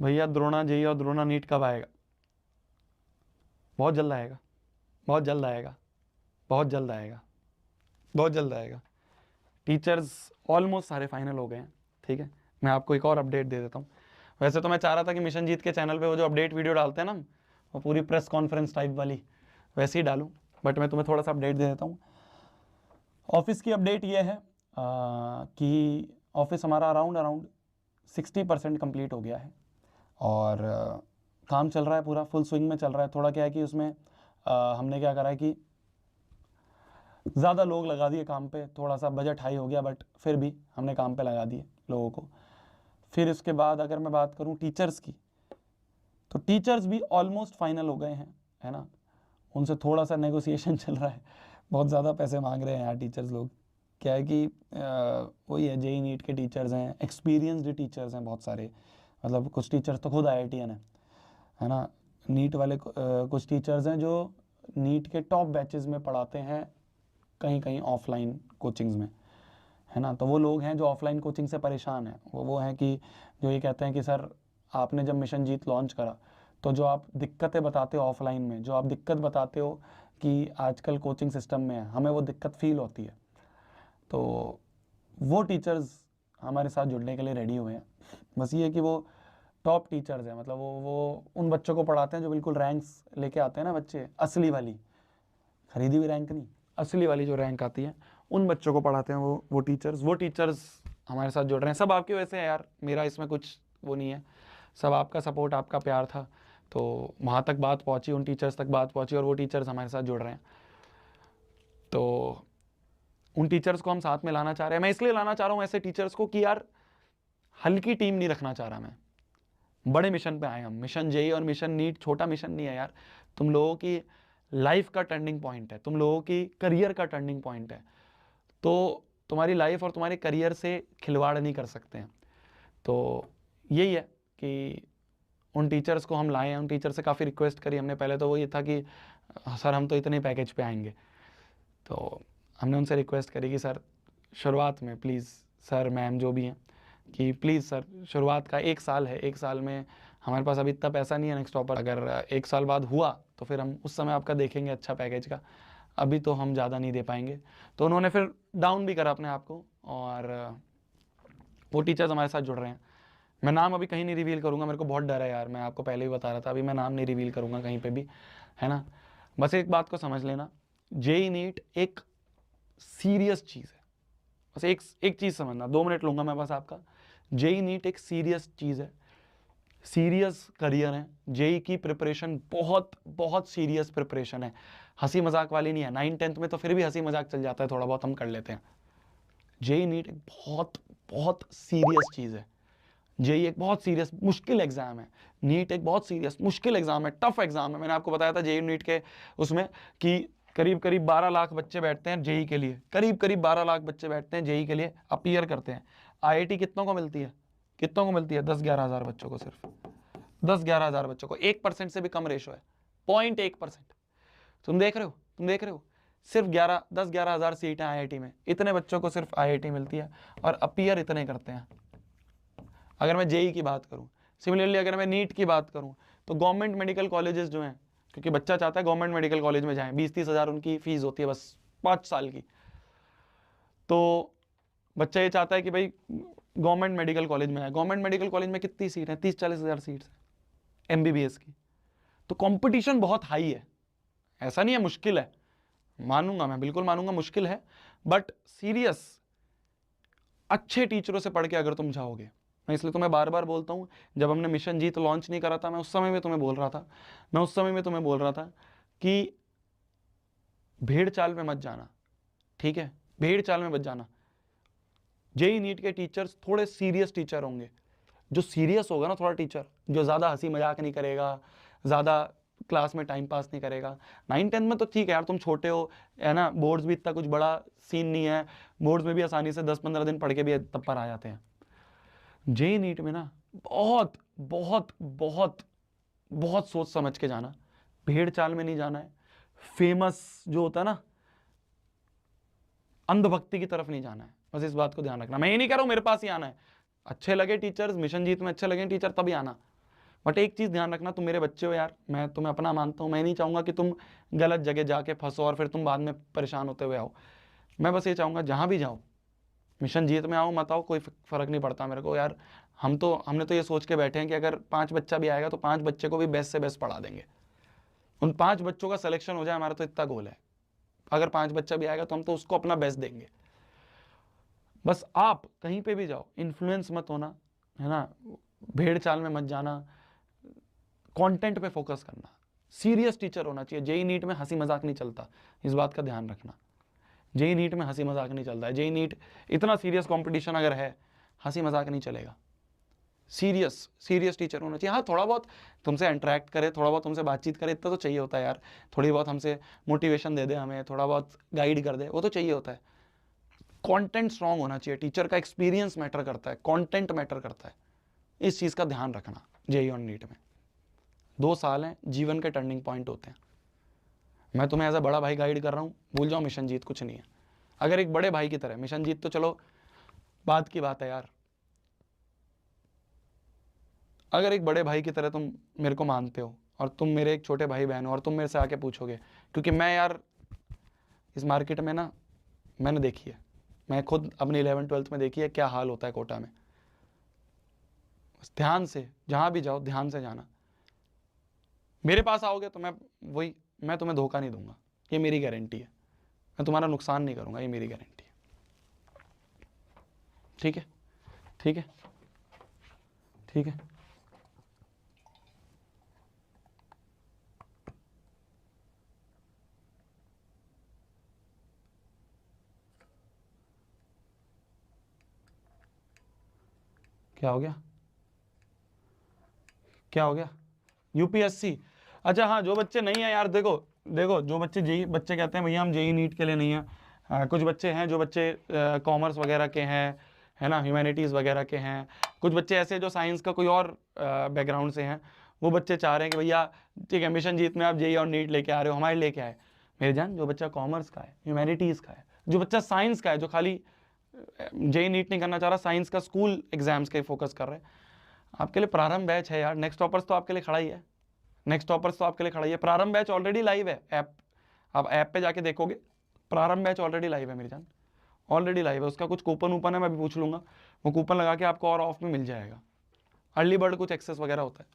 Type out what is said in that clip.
भैया द्रोणा जेई और द्रोणा नीट कब आएगा? बहुत जल्द आएगा, बहुत जल्द आएगा, बहुत जल्द आएगा, बहुत जल्द आएगा। टीचर्स ऑलमोस्ट सारे फाइनल हो गए हैं। ठीक है, मैं आपको एक और अपडेट दे देता हूँ। वैसे तो मैं चाह रहा था कि मिशन जीत के चैनल पे वो जो अपडेट वीडियो डालते हैं ना, वो पूरी प्रेस कॉन्फ्रेंस टाइप वाली वैसे ही डालूँ, बट मैं तुम्हें थोड़ा सा अपडेट दे देता हूँ। ऑफिस की अपडेट ये है कि ऑफिस हमारा अराउंड 60% कंप्लीट हो गया है और काम चल रहा है, पूरा फुल स्विंग में चल रहा है। थोड़ा क्या है कि उसमें हमने क्या करा है कि ज़्यादा लोग लगा दिए काम पे, थोड़ा सा बजट हाई हो गया, बट फिर भी हमने काम पे लगा दिए लोगों को। फिर इसके बाद अगर मैं बात करूं टीचर्स की, तो टीचर्स भी ऑलमोस्ट फाइनल हो गए हैं, है ना। उनसे थोड़ा सा नेगोशिएशन चल रहा है, बहुत ज़्यादा पैसे मांग रहे हैं यार टीचर्स लोग। क्या है कि वही है, जेई नीट के टीचर्स हैं, एक्सपीरियंसड टीचर्स हैं बहुत सारे, मतलब कुछ टीचर्स तो खुद IITian है ना। नीट वाले कुछ टीचर्स हैं जो नीट के टॉप बैचेस में पढ़ाते हैं, कहीं कहीं ऑफलाइन कोचिंग्स में, है ना। तो वो लोग हैं जो ऑफलाइन कोचिंग से परेशान हैं। वो हैं कि जो ये कहते हैं कि सर आपने जब मिशन जीत लॉन्च करा तो जो आप दिक्कतें बताते हो ऑफलाइन में, जो आप दिक्कत बताते हो कि आजकल कोचिंग सिस्टम में है, हमें वो दिक्कत फील होती है। तो वो टीचर्स हमारे साथ जुड़ने के लिए रेडी हुए हैं। बस ये है कि वो टॉप टीचर्स हैं, मतलब वो उन बच्चों को पढ़ाते हैं जो बिल्कुल रैंक्स लेके आते हैं ना बच्चे, असली वाली, खरीदी हुई रैंक नहीं, असली वाली जो रैंक आती है, उन बच्चों को पढ़ाते हैं वो टीचर्स हमारे साथ जुड़ रहे हैं। सब आपकी वजह से है यार, मेरा इसमें कुछ वो नहीं है, सब आपका सपोर्ट, आपका प्यार था, तो वहाँ तक बात पहुँची, उन टीचर्स तक बात पहुँची और वो टीचर्स हमारे साथ जुड़ रहे हैं। तो उन टीचर्स को हम साथ में लाना चाह रहे हैं। मैं इसलिए लाना चाह रहा हूँ ऐसे टीचर्स को कि यार हल्की टीम नहीं रखना चाह रहा मैं, बड़े मिशन पे आए हम। मिशन जेई और मिशन नीट छोटा मिशन नहीं है यार, तुम लोगों की लाइफ का टर्निंग पॉइंट है, तुम लोगों की करियर का टर्निंग पॉइंट है। तो तुम्हारी लाइफ और तुम्हारे करियर से खिलवाड़ नहीं कर सकते हैं। तो यही है कि उन टीचर्स को हम लाए हैं। उन टीचर से काफ़ी रिक्वेस्ट करी हमने। पहले तो वो ये था कि सर हम तो इतने पैकेज पे आएंगे, तो हमने उनसे रिक्वेस्ट करी कि सर शुरुआत में प्लीज़, सर मैम जो भी हैं, कि प्लीज़ सर शुरुआत का 1 साल है, 1 साल में हमारे पास अभी इतना पैसा नहीं है नेक्स्ट ऑफर, अगर 1 साल बाद हुआ तो फिर हम उस समय आपका देखेंगे अच्छा पैकेज का, अभी तो हम ज़्यादा नहीं दे पाएंगे। तो उन्होंने फिर डाउन भी करा अपने आप को, और वो टीचर्स हमारे साथ जुड़ रहे हैं। मैं नाम अभी कहीं नहीं रिवील करूंगा, मेरे को बहुत डर है यार, मैं आपको पहले ही बता रहा था, अभी मैं नाम नहीं रिवील करूंगा कहीं पे भी, है ना। बस एक बात को समझ लेना, जेई नीट एक सीरियस चीज़ है। बस एक चीज़ समझना, 2 मिनट लूंगा मैं बस आपका। जेई नीट एक सीरियस चीज़ है, सीरियस करियर है। जेई की प्रिपरेशन बहुत बहुत सीरियस प्रिपरेशन है, हंसी मजाक वाली नहीं है। 9th-10th में तो फिर भी हंसी मजाक चल जाता है, थोड़ा बहुत हम कर लेते हैं। जेई नीट एक बहुत बहुत सीरियस चीज़ है। जेई एक बहुत सीरियस मुश्किल एग्जाम है, नीट एक बहुत सीरियस मुश्किल एग्जाम है, टफ एग्जाम है। मैंने आपको बताया था जेई नीट के उसमें कि करीब करीब 12 लाख बच्चे बैठते हैं जेई के लिए, करीब करीब 12 लाख बच्चे बैठते हैं जेई के लिए, अपीयर करते हैं। आईआईटी कितनों को मिलती है? कितनों को मिलती है? 10-11 हज़ार बच्चों को, सिर्फ 10-11 हज़ार बच्चों को। 1% से भी कम रेशो है, 0.1%। तुम देख रहे हो, तुम देख रहे हो, सिर्फ 10-11 हज़ार सीटें आईआईटी में, इतने बच्चों को सिर्फ आईआईटी मिलती है, और अपीयर इतने करते हैं। अगर मैं जेई की बात करूं, सिमिलरली अगर मैं नीट की बात करूं, तो गवर्नमेंट मेडिकल कॉलेजेस जो हैं, क्योंकि बच्चा चाहता है गवर्नमेंट मेडिकल कॉलेज में जाएं, 20-30 हज़ार उनकी फीस होती है बस 5 साल की। तो बच्चा ये चाहता है कि भाई गवर्नमेंट मेडिकल कॉलेज में जाए। गवर्नमेंट मेडिकल कॉलेज में कितनी सीट है? 30-40 हज़ार सीट्स है एमबीबीएस की। तो कंपटीशन बहुत हाई है, ऐसा नहीं है मुश्किल है, मानूंगा मैं, बिल्कुल मानूंगा मुश्किल है, बट सीरियस अच्छे टीचरों से पढ़ के अगर तुम जाओगे। मैं इसलिए तुम्हें बार बार बोलता हूँ, जब हमने मिशन जीत लॉन्च नहीं करा था, मैं उस समय में तुम्हें बोल रहा था, कि भेड़ चाल में मत जाना, ठीक है, भेड़ चाल में मत जाना। जेई नीट के टीचर्स थोड़े सीरियस टीचर होंगे। जो सीरियस होगा ना थोड़ा टीचर, जो ज़्यादा हंसी मजाक नहीं करेगा, ज़्यादा क्लास में टाइम पास नहीं करेगा। 9-10 में तो ठीक है यार, तुम छोटे हो, है ना, बोर्ड्स भी इतना कुछ बड़ा सीन नहीं है, बोर्ड्स में भी आसानी से 10-15 दिन पढ़ के भी तब पर आ जाते हैं। जेई नीट में ना बहुत बहुत बहुत बहुत सोच समझ के जाना, भेड़ चाल में नहीं जाना है, फेमस जो होता है ना, अंधभक्ति की तरफ नहीं जाना है। बस इस बात को ध्यान रखना। मैं ये नहीं कह रहा हूं मेरे पास ही आना है, अच्छे लगे टीचर्स, मिशन जीत में अच्छे लगे टीचर तभी आना, बट एक चीज़ ध्यान रखना, तुम मेरे बच्चे हो यार, मैं तुम्हें अपना मानता हूँ, मैं नहीं चाहूँगा कि तुम गलत जगह जाके फंसो और फिर तुम बाद में परेशान होते हुए आओ। मैं बस ये चाहूँगा जहाँ भी जाओ, मिशन जीत में आओ मत आओ, कोई फ़र्क नहीं पड़ता मेरे को यार। हमने तो ये सोच के बैठे हैं कि अगर 5 बच्चा भी आएगा तो 5 बच्चे को भी बेस्ट से बेस्ट पढ़ा देंगे। उन 5 बच्चों का सिलेक्शन हो जाए, हमारा तो इतना गोल है। अगर 5 बच्चा भी आएगा तो हम तो उसको अपना बेस्ट देंगे। बस आप कहीं पे भी जाओ, इन्फ्लुएंस मत होना, है ना, भेड़ चाल में मत जाना, कंटेंट पे फोकस करना, सीरियस टीचर होना चाहिए। जेई नीट में हंसी मजाक नहीं चलता, इस बात का ध्यान रखना। जेई नीट में हंसी मजाक नहीं चलता है। जेई नीट इतना सीरियस कंपटीशन अगर है, हंसी मजाक नहीं चलेगा। सीरियस टीचर होना चाहिए। हाँ, थोड़ा बहुत तुमसे इंटरेक्ट करे, थोड़ा बहुत तुमसे बातचीत करे, इतना तो चाहिए होता है यार। थोड़ी बहुत हमसे मोटिवेशन दे दे, हमें थोड़ा बहुत गाइड कर दे, वो तो चाहिए होता है। कंटेंट स्ट्रांग होना चाहिए, टीचर का एक्सपीरियंस मैटर करता है, कंटेंट मैटर करता है। इस चीज़ का ध्यान रखना। जेई और नीट में 2 साल हैं, जीवन के टर्निंग पॉइंट होते हैं। मैं तुम्हें एज अ बड़ा भाई गाइड कर रहा हूँ, भूल जाओ मिशन जीत कुछ नहीं है। अगर एक बड़े भाई की तरह, मिशन जीत तो चलो बात की बात है यार, अगर एक बड़े भाई की तरह तुम मेरे को मानते हो और तुम मेरे एक छोटे भाई बहन हो और तुम मेरे से आके पूछोगे, क्योंकि मैं यार इस मार्केट में ना, मैंने देखी है, मैं खुद अपनी 11th-12th में देखी है क्या हाल होता है कोटा में। ध्यान से जहाँ भी जाओ, ध्यान से जाना। मेरे पास आओगे तो मैं तुम्हें धोखा नहीं दूंगा, ये मेरी गारंटी है। मैं तुम्हारा नुकसान नहीं करूंगा, ये मेरी गारंटी है। ठीक है, ठीक है, ठीक है। क्या हो गया, क्या हो गया? यूपीएससी, अच्छा हाँ, जो बच्चे नहीं है यार, देखो देखो, जो बच्चे जेई, बच्चे कहते हैं भैया हम जेई नीट के लिए नहीं है। कुछ बच्चे हैं जो बच्चे कॉमर्स वगैरह के हैं, है ना, ह्यूमैनिटीज़ वगैरह के हैं। कुछ बच्चे ऐसे जो साइंस का कोई और बैकग्राउंड से हैं, वो बच्चे चाह रहे हैं कि भैया ठीक है, मिशन जीत में आप जेई और नीट लेके आ रहे हो, हमारे लेके आए। मेरे जान, जो बच्चा कॉमर्स का है, ह्यूमैनिटीज़ का है, जो बच्चा साइंस का है, जो खाली जेई नीट नहीं करना चाह रहा, साइंस का स्कूल एग्जाम्स के फोकस कर रहे हैं, आपके लिए प्रारंभ बैच है यार। नेक्स्ट टॉपर्स तो आपके लिए खड़ा ही है, नेक्स्ट टॉपर्स तो आपके लिए खड़ा ही है। प्रारंभ बैच ऑलरेडी लाइव है, ऐप, आप ऐप पे जाके देखोगे, प्रारंभ बैच ऑलरेडी लाइव है मेरी जान, ऑलरेडी लाइव है। उसका कुछ कूपन ऊपन है, मैं भी पूछ लूंगा, वो कूपन लगा के आपको और ऑफ में मिल जाएगा। अर्ली बर्ड कुछ एक्सेस वगैरह होता है।